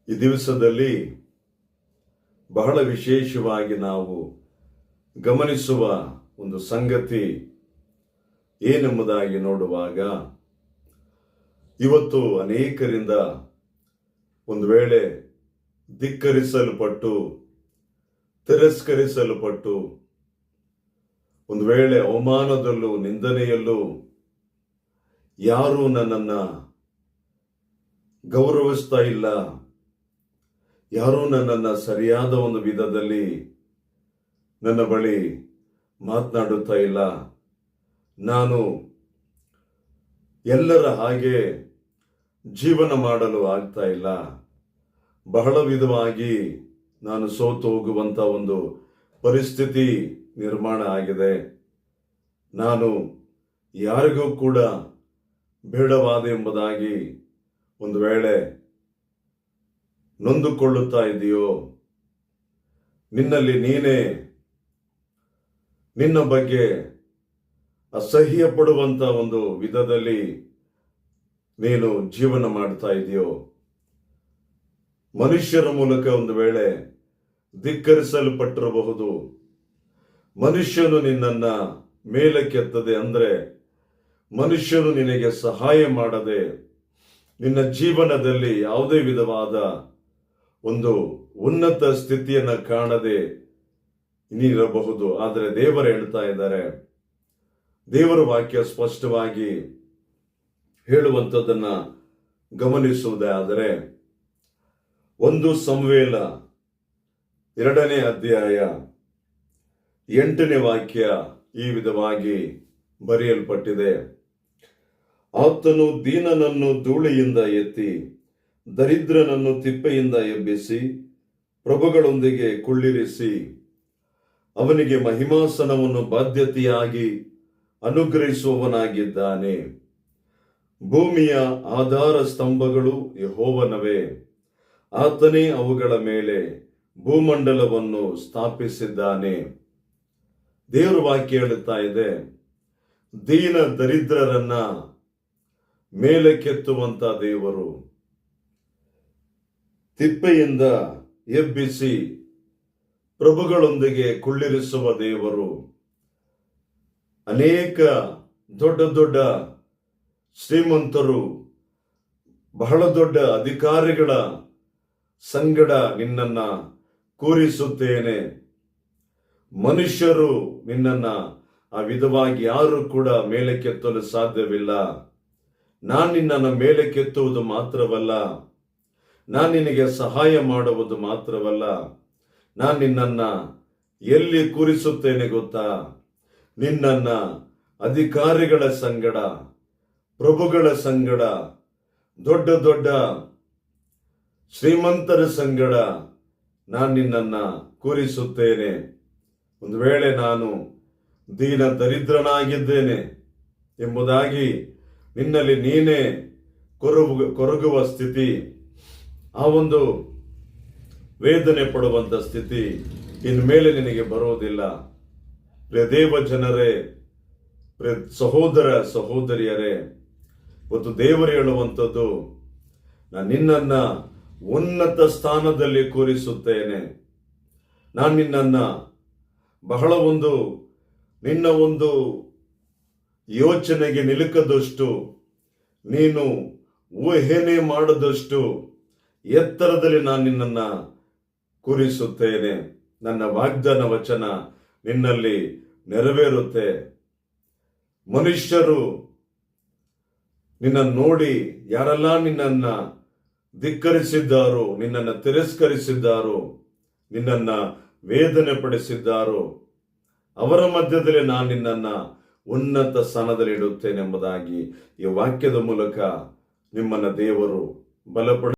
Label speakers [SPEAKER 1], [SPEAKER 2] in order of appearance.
[SPEAKER 1] ಈ ದಿವಸದಲ್ಲಿ ಬಹಳ ವಿಶೇಷವಾಗಿ ನಾವು ಗಮನಿಸುವ ಒಂದು ಸಂಗತಿ ಏನೆಂಬುದಾಗಿ ನೋಡುವಾಗ, ಇವತ್ತು ಅನೇಕರಿಂದ ಒಂದು ವೇಳೆ ಧಿಕ್ಕರಿಸಲ್ಪಟ್ಟು, ತಿರಸ್ಕರಿಸಲ್ಪಟ್ಟು, ಒಂದು ವೇಳೆ ಅವಮಾನದಲ್ಲೂ ನಿಂದನೆಯಲ್ಲೂ ಯಾರೂ ನನ್ನನ್ನು ಗೌರವಿಸ್ತಾ ಇಲ್ಲ, ಯಾರೂ ನನ್ನನ್ನು ಸರಿಯಾದ ಒಂದು ವಿಧದಲ್ಲಿ ನನ್ನ ಬಳಿ ಮಾತನಾಡುತ್ತಾ ಇಲ್ಲ, ನಾನು ಎಲ್ಲರ ಹಾಗೆ ಜೀವನ ಮಾಡಲು ಆಗ್ತಾ ಇಲ್ಲ, ಬಹಳ ವಿಧವಾಗಿ ನಾನು ಸೋತು ಹೋಗುವಂತ ಒಂದು ಪರಿಸ್ಥಿತಿ ನಿರ್ಮಾಣ ಆಗಿದೆ, ನಾನು ಯಾರಿಗೂ ಕೂಡ ಬೇಡವಾದ ಎಂಬುದಾಗಿ ಒಂದು ವೇಳೆ ನೊಂದುಕೊಳ್ಳುತ್ತಾ ಇದೆಯೋ, ನಿನ್ನಲ್ಲಿ ನೀನೇ ನಿನ್ನ ಬಗ್ಗೆ ಅಸಹ್ಯ ಪಡುವಂತ ಒಂದು ವಿಧದಲ್ಲಿ ನೀನು ಜೀವನ ಮಾಡ್ತಾ ಇದೆಯೋ, ಮನುಷ್ಯರ ಮೂಲಕ ಒಂದು ವೇಳೆ ಧಿಕ್ಕರಿಸಲ್ಪಟ್ಟಿರಬಹುದು, ಮನುಷ್ಯನು ನಿನ್ನನ್ನ ಮೇಲಕ್ಕೆತ್ತದೆ ಅಂದ್ರೆ ಮನುಷ್ಯನು ನಿನಗೆ ಸಹಾಯ ಮಾಡದೆ, ನಿನ್ನ ಜೀವನದಲ್ಲಿ ಯಾವುದೇ ವಿಧವಾದ ಒಂದು ಉನ್ನತ ಸ್ಥಿತಿಯನ್ನ ಕಾಣದೆ ನೀರಬಹುದು. ಆದರೆ ದೇವರು ಹೇಳ್ತಾ ಇದ್ದಾರೆ, ದೇವರ ವಾಕ್ಯ ಸ್ಪಷ್ಟವಾಗಿ ಹೇಳುವಂಥದ್ದನ್ನ ಗಮನಿಸುವುದೇ ಆದರೆ, 1 ಸಮುವೇಲ 2ನೇ ಅಧ್ಯಾಯ 8ನೇ ವಾಕ್ಯ ಈ ವಿಧವಾಗಿ ಬರೆಯಲ್ಪಟ್ಟಿದೆ. ಆತನು ದೀನನನ್ನು ಧೂಳಿಯಿಂದ ಎತ್ತಿ, ದರಿದ್ರನನ್ನು ತಿಪ್ಪೆಯಿಂದ ಎಬ್ಬಿಸಿ, ಪ್ರಭುಗಳೊಂದಿಗೆ ಕುಳ್ಳಿರಿಸಿ, ಅವನಿಗೆ ಮಹಿಮಾಸನವನ್ನು ಬಾಧ್ಯತೆಯಾಗಿ ಅನುಗ್ರಹಿಸುವವನಾಗಿದ್ದಾನೆ. ಭೂಮಿಯ ಆಧಾರ ಸ್ತಂಭಗಳು ಯೆಹೋವನವೇ, ಆತನೇ ಅವುಗಳ ಮೇಲೆ ಭೂಮಂಡಲವನ್ನು ಸ್ಥಾಪಿಸಿದ್ದಾನೆ. ದೇವರ ವಾಕ್ಯ ಹೇಳುತ್ತಾ ಇದೆ, ದೀನ ದರಿದ್ರರನ್ನ ಮೇಲಕ್ಕೆತ್ತುವಂತ ದೇವರು, ತಿಪ್ಪೆಯಿಂದ ಎಬ್ಬಿಸಿ ಪ್ರಭುಗಳೊಂದಿಗೆ ಕುಳ್ಳಿರಿಸುವ ದೇವರು. ಅನೇಕ ದೊಡ್ಡ ದೊಡ್ಡ ಶ್ರೀಮಂತರು, ಬಹಳ ದೊಡ್ಡ ಅಧಿಕಾರಿಗಳ ಸಂಗಡ ನಿನ್ನನ್ನ ಕೂರಿಸುತ್ತೇನೆ. ಮನುಷ್ಯರು ನಿನ್ನನ್ನ ಆ ವಿಧವಾಗಿ ಯಾರು ಕೂಡ ಮೇಲಕ್ಕೆತ್ತಲು ಸಾಧ್ಯವಿಲ್ಲ. ನಾನು ನಿನ್ನನ್ನು ಮೇಲಕ್ಕೆತ್ತುವುದು ಮಾತ್ರವಲ್ಲ, ನಾನು ನಿನಗೆ ಸಹಾಯ ಮಾಡುವುದು ಮಾತ್ರವಲ್ಲ, ನಾನು ನಿನ್ನನ್ನ ಎಲ್ಲಿ ಕೂರಿಸುತ್ತೇನೆ ಗೊತ್ತಾ? ನಿನ್ನನ್ನ ಅಧಿಕಾರಿಗಳ ಸಂಗಡ, ಪ್ರಭುಗಳ ಸಂಗಡ, ದೊಡ್ಡ ದೊಡ್ಡ ಶ್ರೀಮಂತರ ಸಂಗಡ ನಾನು ನಿನ್ನನ್ನ ಕೂರಿಸುತ್ತೇನೆ. ಒಂದು ವೇಳೆ ನಾನು ದೀನ ದರಿದ್ರನಾಗಿದ್ದೇನೆ ಎಂಬುದಾಗಿ ನಿನ್ನಲ್ಲಿ ನೀನೇ ಕೊರಗುವ ಸ್ಥಿತಿ, ಆ ಒಂದು ವೇದನೆ ಪಡುವಂತ ಸ್ಥಿತಿ ಇನ್ಮೇಲೆ ನಿನಗೆ ಬರೋದಿಲ್ಲ. ದೇವ ಜನರೇ, ಸಹೋದರ ಸಹೋದರಿಯರೇ, ಇವತ್ತು ದೇವರು ಹೇಳುವಂಥದ್ದು, ನಾನು ನಿನ್ನನ್ನ ಉನ್ನತ ಸ್ಥಾನದಲ್ಲಿ ಕೂರಿಸುತ್ತೇನೆ. ನಾನು ನಿನ್ನನ್ನ ಬಹಳ ನಿನ್ನ ಒಂದು ಯೋಚನೆಗೆ ನಿಲುಕದಷ್ಟು, ನೀನು ಊಹೆನೆ ಮಾಡದಷ್ಟು ಎತ್ತರದಲ್ಲಿ ನಾನು ನಿನ್ನನ್ನ ಕೂರಿಸುತ್ತೇನೆ. ನನ್ನ ವಾಗ್ದಾನ ವಚನ ನಿನ್ನಲ್ಲಿ ನೆರವೇರುತ್ತೆ. ಮನುಷ್ಯರು ನಿನ್ನನ್ನು ನೋಡಿ, ಯಾರೆಲ್ಲ ನಿನ್ನನ್ನ ಧಿಕ್ಕರಿಸಿದ್ದಾರೋ, ನಿನ್ನನ್ನು ತಿರಸ್ಕರಿಸಿದ್ದಾರೋ, ನಿನ್ನನ್ನ ವೇದನೆ ಪಡಿಸಿದ್ದಾರೋ, ಅವರ ಮಧ್ಯದಲ್ಲಿ ನಾನು ನಿನ್ನನ್ನ ಉನ್ನತ ಸ್ಥಾನದಲ್ಲಿ ಇಡುತ್ತೇನೆಂಬುದಾಗಿ ಈ ವಾಕ್ಯದ ಮೂಲಕ ನಿಮ್ಮನ್ನ ದೇವರು ಬಲಪಡ